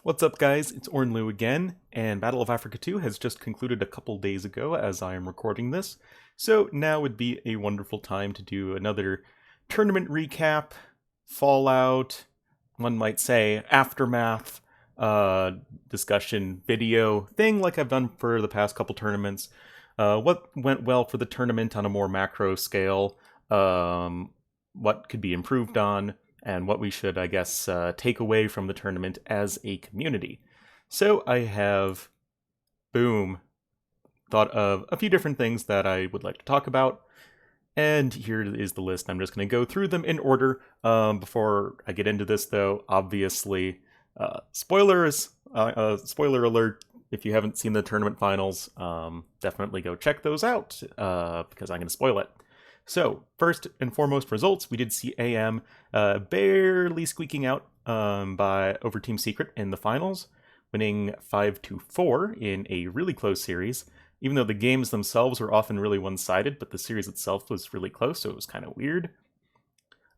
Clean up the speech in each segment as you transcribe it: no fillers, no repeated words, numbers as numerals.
What's up, guys? It's Ornlu again, and Battle of Africa 2 has just concluded a couple days ago as I am recording this. So now would be a wonderful time to do another tournament recap, fallout, one might say, aftermath, discussion video thing like I've done for the past couple tournaments. What went well for the tournament on a more macro scale, what could be improved on, and what we should, I guess, take away from the tournament as a community. So I have, boom, thought of a few different things that I would like to talk about. And here is the list. I'm just going to go through them in order. Before I get into this, though, obviously, spoilers, spoiler alert. If you haven't seen the tournament finals, definitely go check those out because I'm going to spoil it. So, first and foremost results, we did see AM barely squeaking out by over Team Secret in the finals, winning 5-4 in a really close series, even though the games themselves were often really one-sided, but the series itself was really close, so it was kind of weird.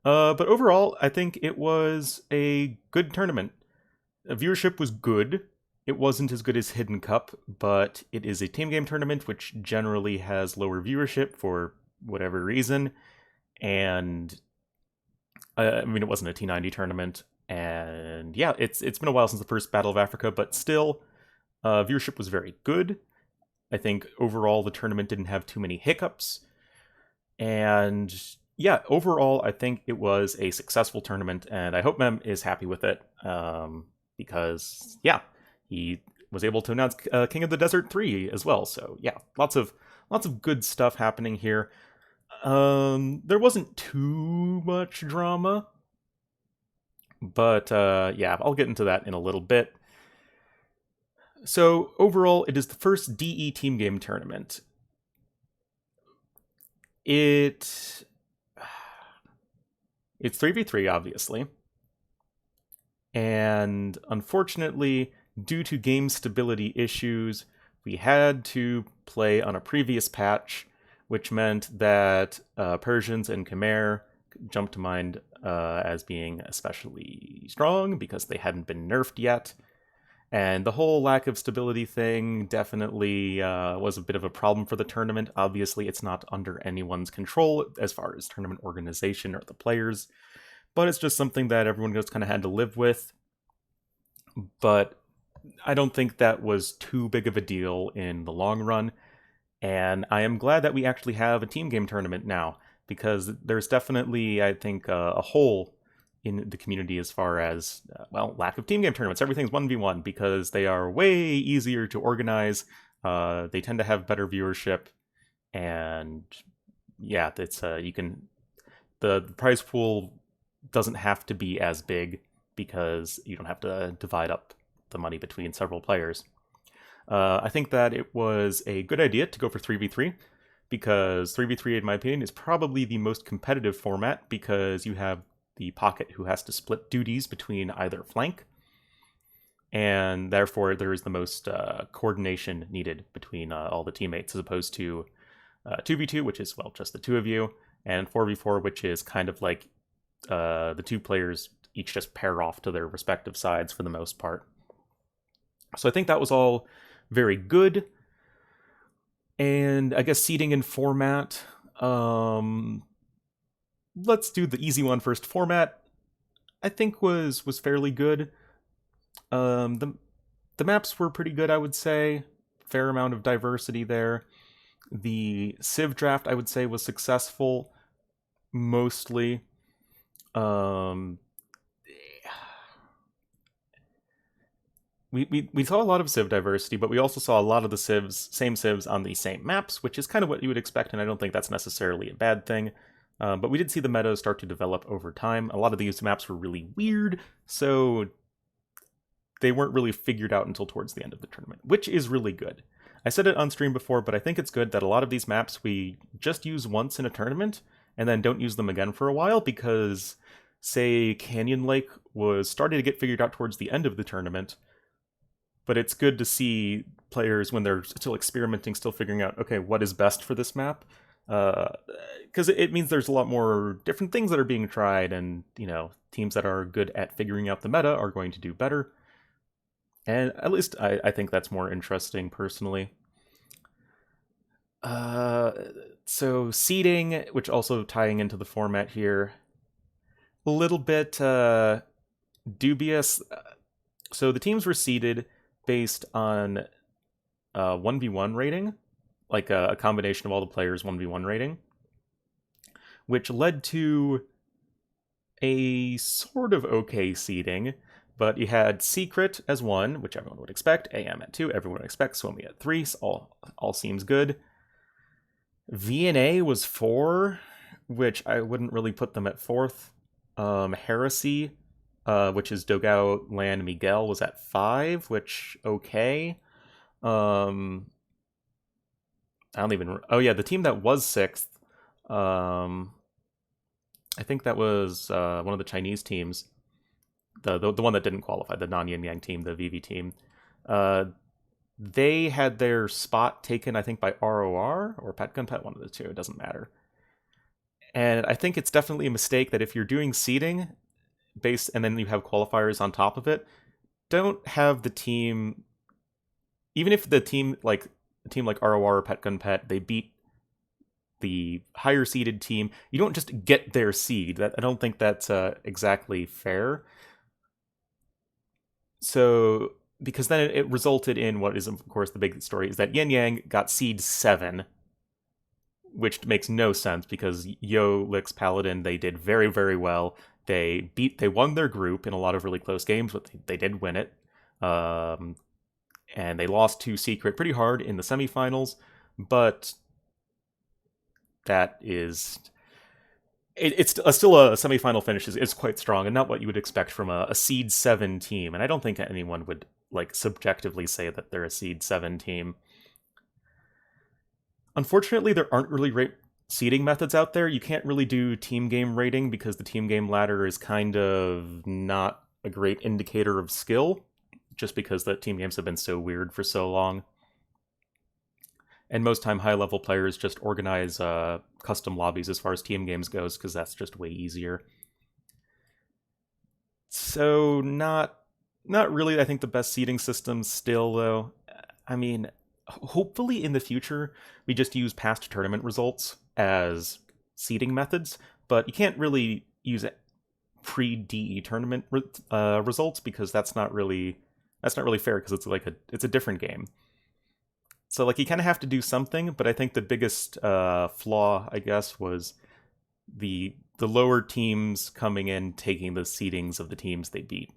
But overall, I think it was a good tournament. Viewership was good. It wasn't as good as Hidden Cup, but it is a team game tournament, which generally has lower viewership for whatever reason. And I mean, it wasn't a T90 tournament. And yeah, it's been a while since the first Battle of Africa, but still, viewership was very good. I think overall the tournament didn't have too many hiccups. And yeah, overall, I think it was a successful tournament, and I hope Memb is happy with it. Because yeah, he was able to announce King of the Desert 3 as well. So yeah, lots of good stuff happening here. There wasn't too much drama, but yeah, I'll get into that in a little bit. So overall, it is the first DE team game tournament. It's 3v3, obviously. And unfortunately, due to game stability issues, we had to play on a previous patch, which meant that Persians and Khmer jumped to mind as being especially strong because they hadn't been nerfed yet. And the whole lack of stability thing definitely was a bit of a problem for the tournament. Obviously, it's not under anyone's control as far as tournament organization or the players, but it's just something that everyone just kind of had to live with. But I don't think that was too big of a deal in the long run. And I am glad that we actually have a team game tournament now, because there's definitely, I think, a hole in the community as far as, well, lack of team game tournaments. Everything's 1v1 because they are way easier to organize. They tend to have better viewership. And yeah, it's the prize pool doesn't have to be as big because you don't have to divide up the money between several players. I think that it was a good idea to go for 3v3 because 3v3, in my opinion, is probably the most competitive format because you have the pocket who has to split duties between either flank, and therefore there is the most coordination needed between all the teammates as opposed to 2v2, which is, well, just the two of you, and 4v4, which is kind of like the two players each just pair off to their respective sides for the most part. So I think that was all very good. And I guess seating and format. Let's do the easy one first. Format, I think was fairly good. The maps were pretty good, I would say. Fair amount of diversity there. The Civ draft, I would say, was successful mostly. We saw a lot of Civ diversity, but we also saw a lot of the same Civs on the same maps, which is kind of what you would expect, and I don't think that's necessarily a bad thing. But we did see the meta start to develop over time. A lot of these maps were really weird, so they weren't really figured out until towards the end of the tournament, which is really good. I said it on stream before, but I think it's good that a lot of these maps we just use once in a tournament and then don't use them again for a while because, say, Canyon Lake was starting to get figured out towards the end of the tournament, but it's good to see players when they're still experimenting, still figuring out, okay, what is best for this map? Because it means there's a lot more different things that are being tried, and teams that are good at figuring out the meta are going to do better. And at least I think that's more interesting personally. Uh, so seeding, which also tying into the format here, a little bit dubious. So the teams were seeded based on 1v1 rating, like a combination of all the players' 1v1 rating, which led to a sort of okay seeding. But you had Secret as 1, which everyone would expect, AM at 2, everyone would expect, Suomi at 3, so all seems good. VNA was 4, which I wouldn't really put them at 4th. Heresy, which is Dogao, Land, Miguel, was at 5, which, okay. I don't even. Oh yeah, the team that was 6th. I think that was one of the Chinese teams, the one that didn't qualify, the non Yin Yang team, the VV team. They had their spot taken, I think, by ROR or Pet Gun Pet, one of the two. It doesn't matter. And I think it's definitely a mistake that if you're doing seeding based and then you have qualifiers on top of it, don't have the team. Even if the team like a team like ROR or Pet Gun Pet, they beat the higher seeded team, you don't just get their seed. I don't think that's exactly fair. So, because then it resulted in what is, of course, the big story is that Yin Yang got seed 7, which makes no sense because Yo, Lix, Paladin, they did very, very well. They won their group in a lot of really close games, but they did win it. And they lost to Secret pretty hard in the semifinals, but that is it's still a semifinal finish is quite strong and not what you would expect from a seed 7 team. And I don't think anyone would like subjectively say that they're a seed 7 team. Unfortunately, there aren't really great seeding methods out there. You can't really do team game rating because the team game ladder is kind of not a great indicator of skill, just because the team games have been so weird for so long. And most time, high level players just organize custom lobbies as far as team games goes, because that's just way easier. So not really. I think the best seeding system still, though. I mean, hopefully in the future we just use past tournament results as seeding methods, but you can't really use pre-DE tournament results because that's not really fair because it's a different game. So like you kind of have to do something, but I think the biggest flaw, I guess, was the lower teams coming in taking the seedings of the teams they beat,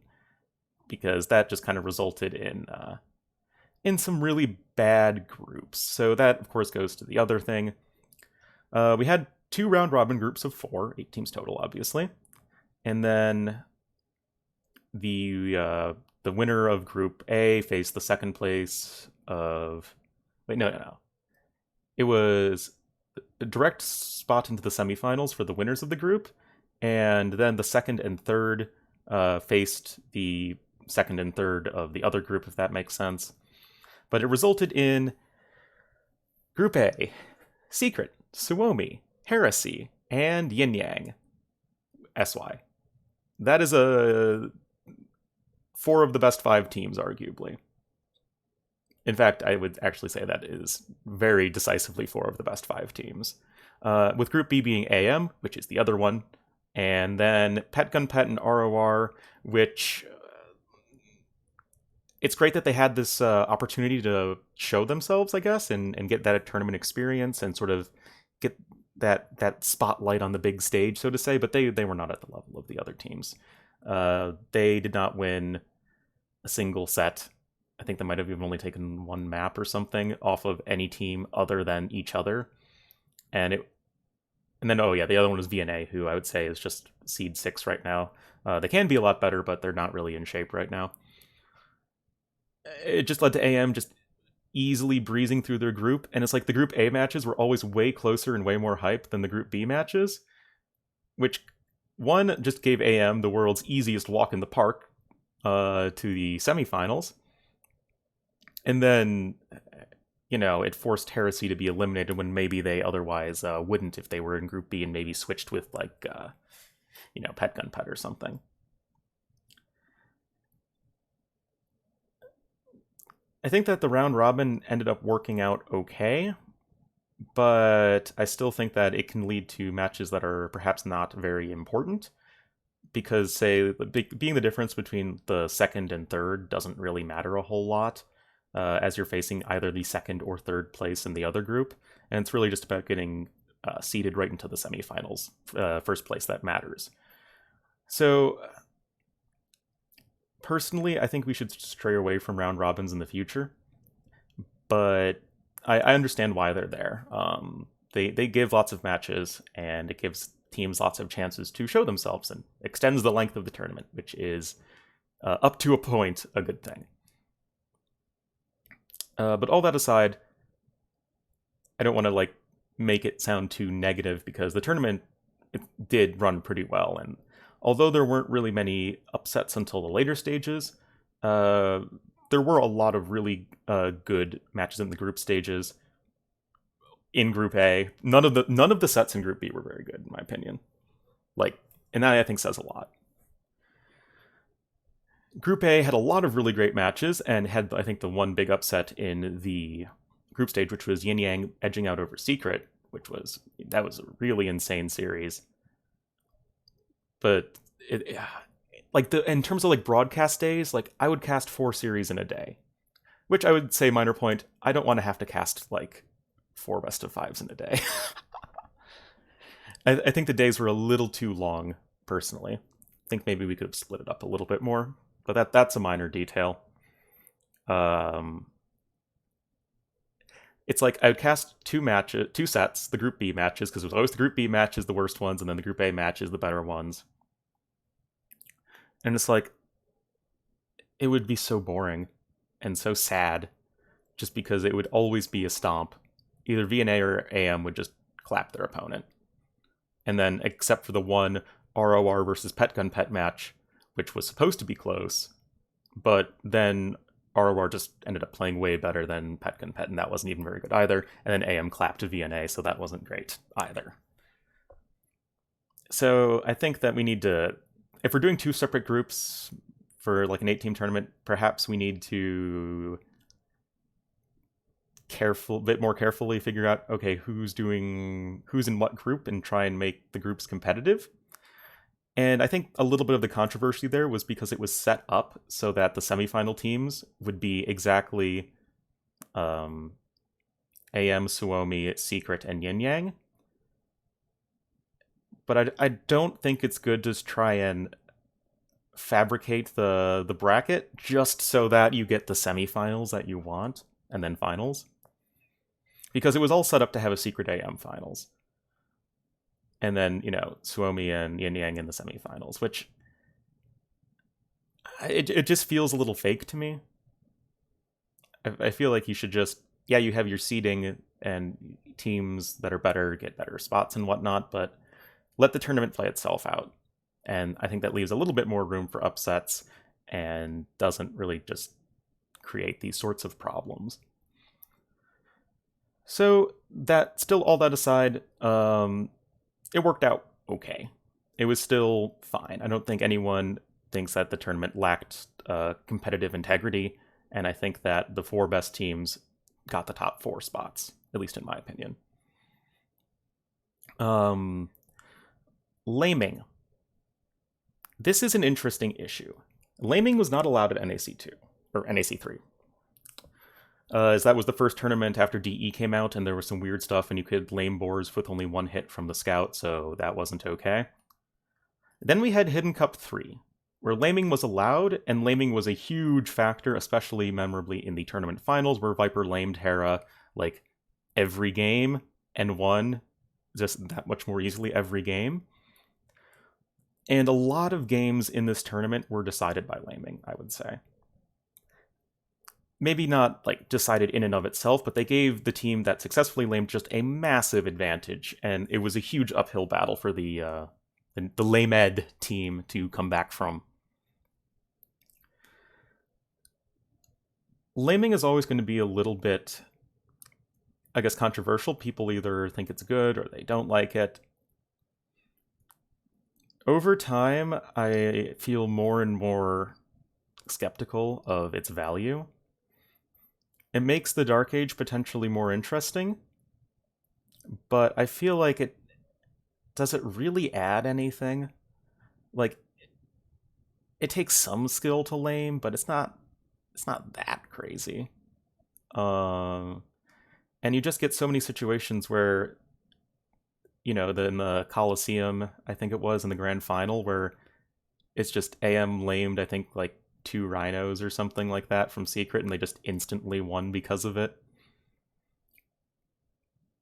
because that just kind of resulted in some really bad groups. So that of course goes to the other thing. We had 2 round robin groups of 4, 8 teams total, obviously, and then the winner of Group A faced the second place of. Wait, no. It was a direct spot into the semifinals for the winners of the group, and then the second and third faced the second and third of the other group, if that makes sense. But it resulted in Group A, Secret, Suomi, Heresy, and Yin Yang. SY. That is 4 of the best 5 teams, arguably. In fact, I would actually say that is very decisively 4 of the best 5 teams. With Group B being AM, which is the other one, and then Pet Gun Pet and ROR, which it's great that they had this opportunity to show themselves, I guess, and get that tournament experience and sort of get that spotlight on the big stage, so to say, but they were not at the level of the other teams. They did not win a single set. I think they might have even only taken 1 map or something off of any team other than each other. And then, oh yeah, the other one was VNA, who I would say is just seed 6 right now. They can be a lot better, but they're not really in shape right now. It just led to AM just easily breezing through their group, and it's like the Group A matches were always way closer and way more hype than the Group B matches, which, one, just gave AM the world's easiest walk in the park to the semifinals. And then, it forced Heresy to be eliminated when maybe they otherwise wouldn't if they were in Group B and maybe switched with, like, Pet Gun Pet or something. I think that the round robin ended up working out okay, but I still think that it can lead to matches that are perhaps not very important. Because, say, being the difference between the second and third doesn't really matter a whole lot, as you're facing either the second or third place in the other group, and it's really just about getting seeded right into the semifinals, first place that matters. So, personally, I think we should stray away from round robins in the future, but I understand why they're there. They give lots of matches, and it gives teams lots of chances to show themselves and extends the length of the tournament, which is, up to a point, a good thing. But all that aside, I don't want to make it sound too negative, because the tournament, it did run pretty well, and although there weren't really many upsets until the later stages, there were a lot of really good matches in the group stages. In Group A, none of the sets in Group B were very good, in my opinion. And that, I think, says a lot. Group A had a lot of really great matches, and had, I think, the one big upset in the group stage, which was Yin Yang edging out over Secret, that was a really insane series. But in terms of broadcast days, I would cast 4 series in a day, which I would say, minor point, I don't want to have to cast 4 best of 5s in a day. I think the days were a little too long, personally. I think maybe we could have split it up a little bit more, but that's a minor detail. It's I would cast 2 sets, the Group B matches, because it was always the Group B matches the worst ones, and then the Group A matches the better ones. And it's it would be so boring and so sad, just because it would always be a stomp. Either VNA or AM would just clap their opponent. And then, except for the one ROR versus Petgun Pet match, which was supposed to be close, but then ROR just ended up playing way better than Petgun Pet, and that wasn't even very good either. And then AM clapped to VNA, so that wasn't great either. So I think that we need to, if we're doing 2 separate groups for an 8-team tournament, perhaps we need to bit more carefully figure out, okay, who's in what group, and try and make the groups competitive. And I think a little bit of the controversy there was because it was set up so that the semifinal teams would be exactly AM, Suomi, Secret, and Yin Yang. But I don't think it's good to try and fabricate the bracket just so that you get the semifinals that you want, and then finals. Because it was all set up to have a Secret AM finals. And then, Suomi and Yin Yang in the semifinals, which it just feels a little fake to me. I feel like you should just, you have your seeding, and teams that are better get better spots and whatnot, but let the tournament play itself out. And I think that leaves a little bit more room for upsets, and doesn't really just create these sorts of problems. So, all that aside, it worked out okay. It was still fine. I don't think anyone thinks that the tournament lacked competitive integrity, and I think that the 4 best teams got the top 4 spots, at least in my opinion. Laming. This is an interesting issue. Laming was not allowed at NAC2, or NAC3. As that was the first tournament after DE came out, and there was some weird stuff, and you could lame boars with only 1 hit from the scout, so that wasn't okay. Then we had Hidden Cup 3, where laming was allowed, and laming was a huge factor, especially memorably in the tournament finals, where Viper lamed Hera every game, and won just that much more easily every game. And a lot of games in this tournament were decided by laming, I would say. Maybe not decided in and of itself, but they gave the team that successfully lamed just a massive advantage, and it was a huge uphill battle for the lamed team to come back from. Laming is always going to be a little bit, I guess, controversial. People either think it's good or they don't like it. Over time, I feel more and more skeptical of its value. It makes the Dark Age potentially more interesting, but I feel like does it really add anything? Like, it takes some skill to lame, but it's not that crazy. Um, and you just get so many situations where, in the Coliseum, I think it was in the grand final, where it's just AM lamed, I think, like 2 rhinos or something like that from Secret, and they just instantly won because of it.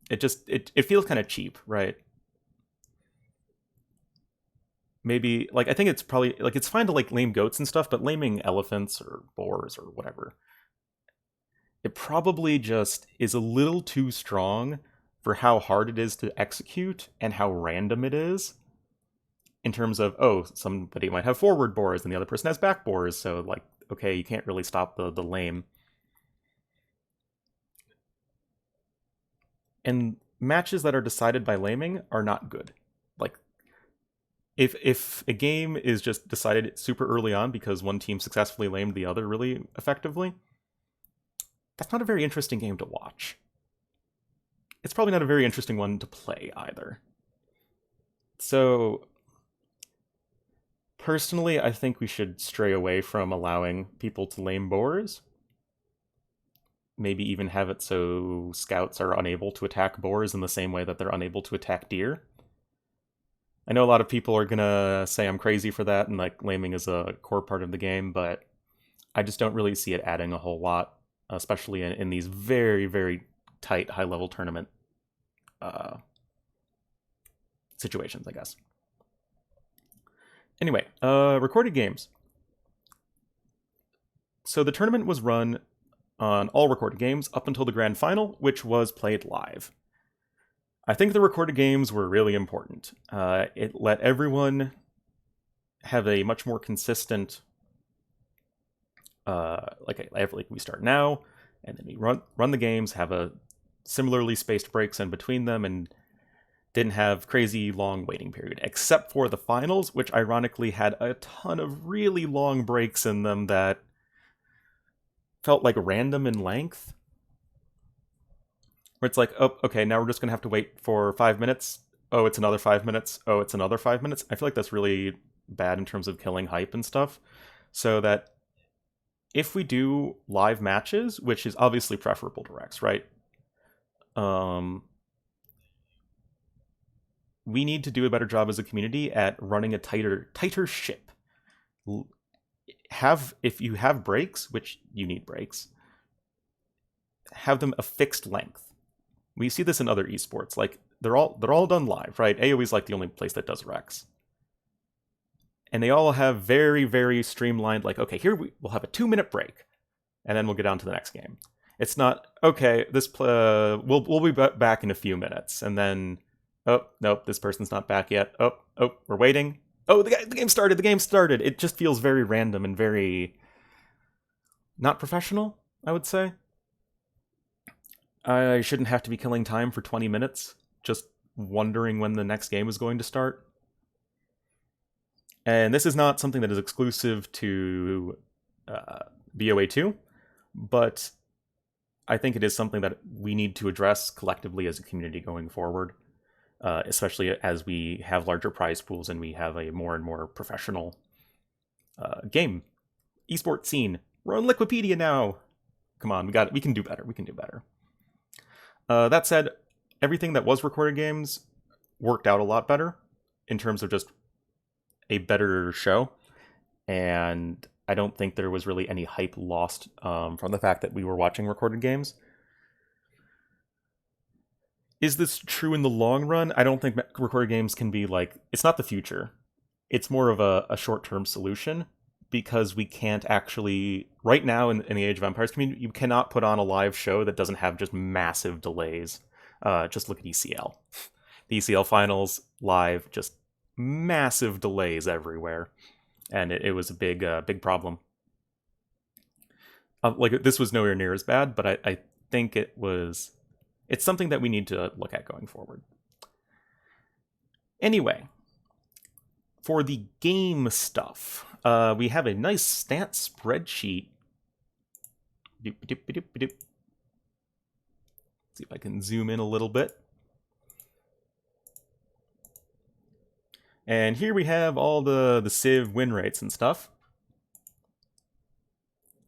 It feels kind of cheap, right? Maybe, like, I think it's probably, like, it's fine to, like, lame goats and stuff, but laming elephants or boars or whatever, it probably just is a little too strong for how hard it is to execute and how random it is, in terms of, oh, somebody might have forward boars and the other person has back boars, so, like, okay, you can't really stop the lame. And matches that are decided by laming are not good. Like, if a game is just decided super early on because one team successfully lamed the other really effectively, that's not a very interesting game to watch. It's probably not a very interesting one to play either. So, personally, I think we should stray away from allowing people to lame boars. Maybe even have it so scouts are unable to attack boars in the same way that they're unable to attack deer. I know a lot of people are gonna say I'm crazy for that, and like laming is a core part of the game, but I just don't really see it adding a whole lot, especially in these very, very tight high-level tournament uh, situations, I guess. Anyway, recorded games. So the tournament was run on all recorded games up until the grand final, which was played live. I think the recorded games were really important. It let everyone have a much more consistent, like we start now, and then we run the games, have a similarly spaced breaks in between them, and didn't have crazy long waiting period, except for the finals, which ironically had a ton of really long breaks in them that felt like random in length. Where it's like, oh, okay, now we're just gonna have to wait for 5 minutes. Oh, it's another 5 minutes. Oh, it's another 5 minutes. I feel like that's really bad in terms of killing hype and stuff. So that if we do live matches, which is obviously preferable to Rex, right? We need to do a better job as a community at running a tighter ship. If you have breaks, which you need breaks, have them a fixed length. We see this in other esports. Like, they're all done live, right? AoE is like the only place that does Rex. And they all have very, very streamlined, like, okay, here we'll have a 2-minute break, and then we'll get on to the next game. It's not, okay, we'll be back in a few minutes, and then, oh, nope, this person's not back yet. Oh, we're waiting. Oh, the game started. It just feels very random and very not professional, I would say. I shouldn't have to be killing time for 20 minutes just wondering when the next game is going to start. And this is not something that is exclusive to BoA2, but I think it is something that we need to address collectively as a community going forward, especially as we have larger prize pools and we have a more and more professional game esports scene. We're on Liquipedia now. Come on, we can do better. That said, everything that was recorded games worked out a lot better in terms of just a better show, and I don't think there was really any hype lost from the fact that we were watching recorded games. Is this true in the long run? I don't think recorded games can be like, it's not the future. It's more of a short-term solution, because we can't actually, right now in the Age of Empires community, you cannot put on a live show that doesn't have just massive delays. Just look at ECL. The ECL finals live, just massive delays everywhere, and it was a big problem. Like, this was nowhere near as bad, but I think it's something that we need to look at going forward. Anyway, for the game stuff, we have a nice stat spreadsheet. See if I can zoom in a little bit. And here we have all the Civ win rates and stuff.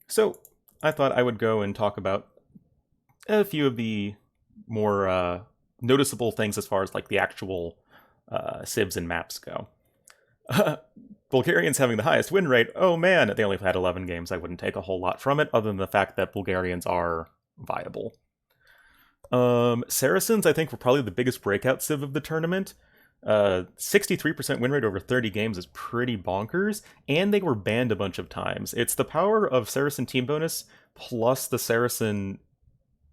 So I thought I would go and talk about a few of the more noticeable things as far as like the actual Civs and maps go. Bulgarians having the highest win rate. Oh man, they only had 11 games. I wouldn't take a whole lot from it, other than the fact that Bulgarians are viable. Saracens, I think, were probably the biggest breakout Civ of the tournament. 63% win rate over 30 games is pretty bonkers, and they were banned a bunch of times. It's the power of Saracen team bonus plus the Saracen,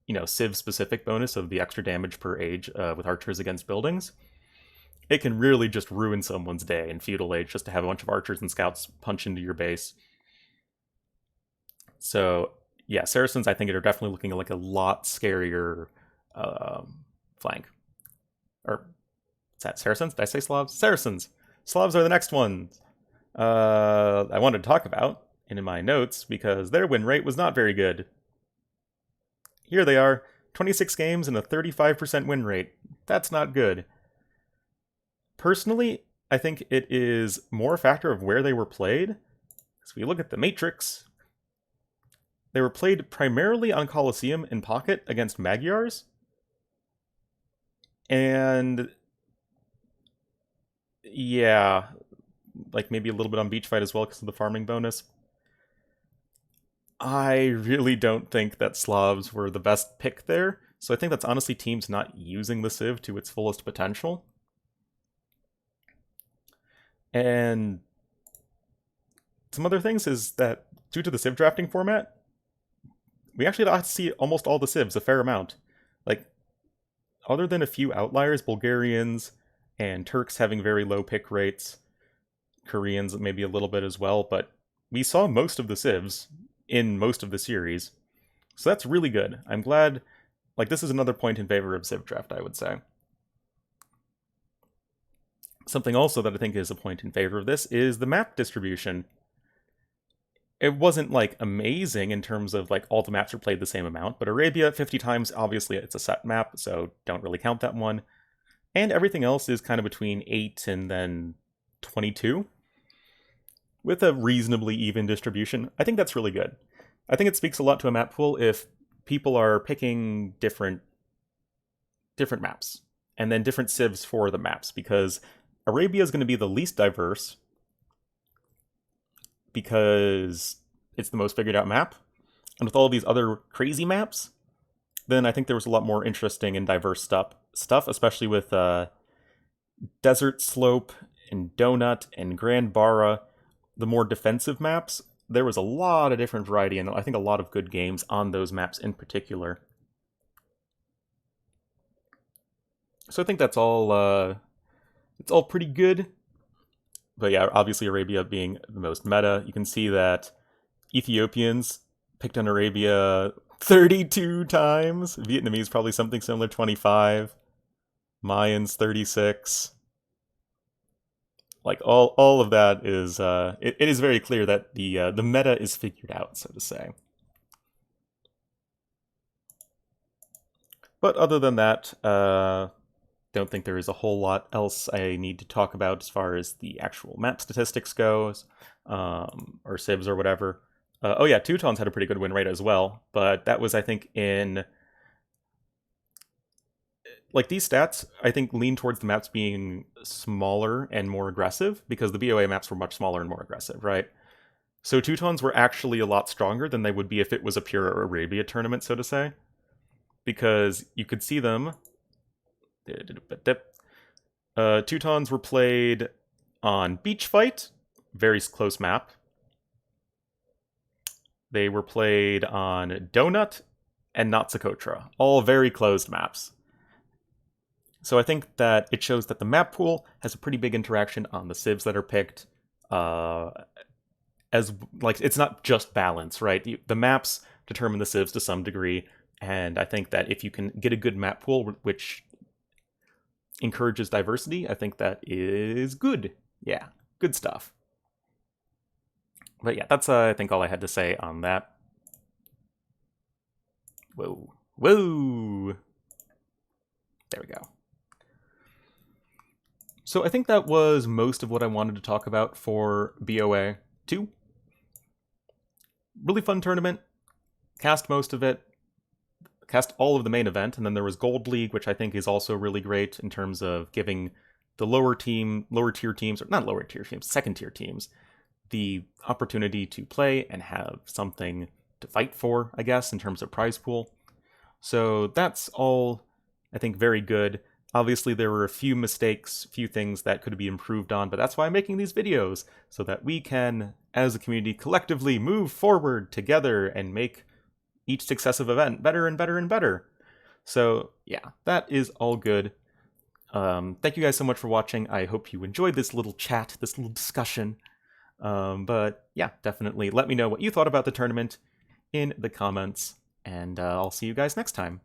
Civ-specific bonus of the extra damage per age with archers against buildings. It can really just ruin someone's day in Feudal Age just to have a bunch of archers and scouts punch into your base. So, yeah, Saracens, I think, are definitely looking like a lot scarier flank. Or, is that Saracens? Did I say Slavs? Saracens! Slavs are the next ones I wanted to talk about in my notes because their win rate was not very good. Here they are, 26 games and a 35% win rate. That's not good. Personally, I think it is more a factor of where they were played. So we look at the Matrix. They were played primarily on Colosseum in Pocket against Magyars. And yeah, like maybe a little bit on Beach Fight as well because of the farming bonus. I really don't think that Slavs were the best pick there. So I think that's honestly teams not using the Civ to its fullest potential. And some other things is that due to the Civ drafting format, we actually got to see almost all the Civs, a fair amount. Like, other than a few outliers, Bulgarians and Turks having very low pick rates, Koreans maybe a little bit as well, but we saw most of the Civs in most of the series. So that's really good. I'm glad, like, this is another point in favor of Civ draft, I would say. Something also that I think is a point in favor of this is the map distribution. It wasn't, like, amazing in terms of, like, all the maps are played the same amount, but Arabia, 50 times, obviously it's a set map, so don't really count that one. And everything else is kind of between 8 and then 22, with a reasonably even distribution. I think that's really good. I think it speaks a lot to a map pool if people are picking different maps, and then different civs for the maps, because Arabia is going to be the least diverse, because it's the most figured out map. And with all these other crazy maps, then I think there was a lot more interesting and diverse stuff, especially with Desert Slope and Donut and Grand Barra, the more defensive maps. There was a lot of different variety, and I think a lot of good games on those maps in particular. So I think that's all it's all pretty good. But yeah, obviously Arabia being the most meta, you can see that Ethiopians picked on Arabia 32 times. Vietnamese probably something similar, 25. Mayans 36. Like all of that is it is very clear that the meta is figured out, so to say. But other than that, don't think there is a whole lot else I need to talk about as far as the actual map statistics goes, or civs or whatever. Oh yeah, Teutons had a pretty good win rate as well, but that was, I think, in... Like, these stats, I think, lean towards the maps being smaller and more aggressive, because the BoA maps were much smaller and more aggressive, right? So Teutons were actually a lot stronger than they would be if it was a pure Arabia tournament, so to say. Because you could see them... Teutons were played on Beach Fight, very close map. They were played on Donut and Natsakotra, all very closed maps. So I think that it shows that the map pool has a pretty big interaction on the civs that are picked. As like, it's not just balance, right? The maps determine the civs to some degree, and I think that if you can get a good map pool, which encourages diversity, I think that is good. Yeah, good stuff. But yeah, that's I think all I had to say on that. Whoa. Whoa! There we go. So I think that was most of what I wanted to talk about for BoA2. Really fun tournament. Cast most of it. Cast all of the main event, and then there was Gold League, which I think is also really great in terms of giving the lower tier teams, or not lower tier teams, second tier teams, the opportunity to play and have something to fight for, I guess, in terms of prize pool. So that's all, I think, very good. Obviously, there were a few mistakes, few things that could be improved on, but that's why I'm making these videos, so that we can, as a community, collectively move forward together and make each successive event better and better and better. So yeah, that is all good. Thank you guys so much for watching. I hope you enjoyed this little chat, this little discussion. But yeah, definitely let me know what you thought about the tournament in the comments, and I'll see you guys next time.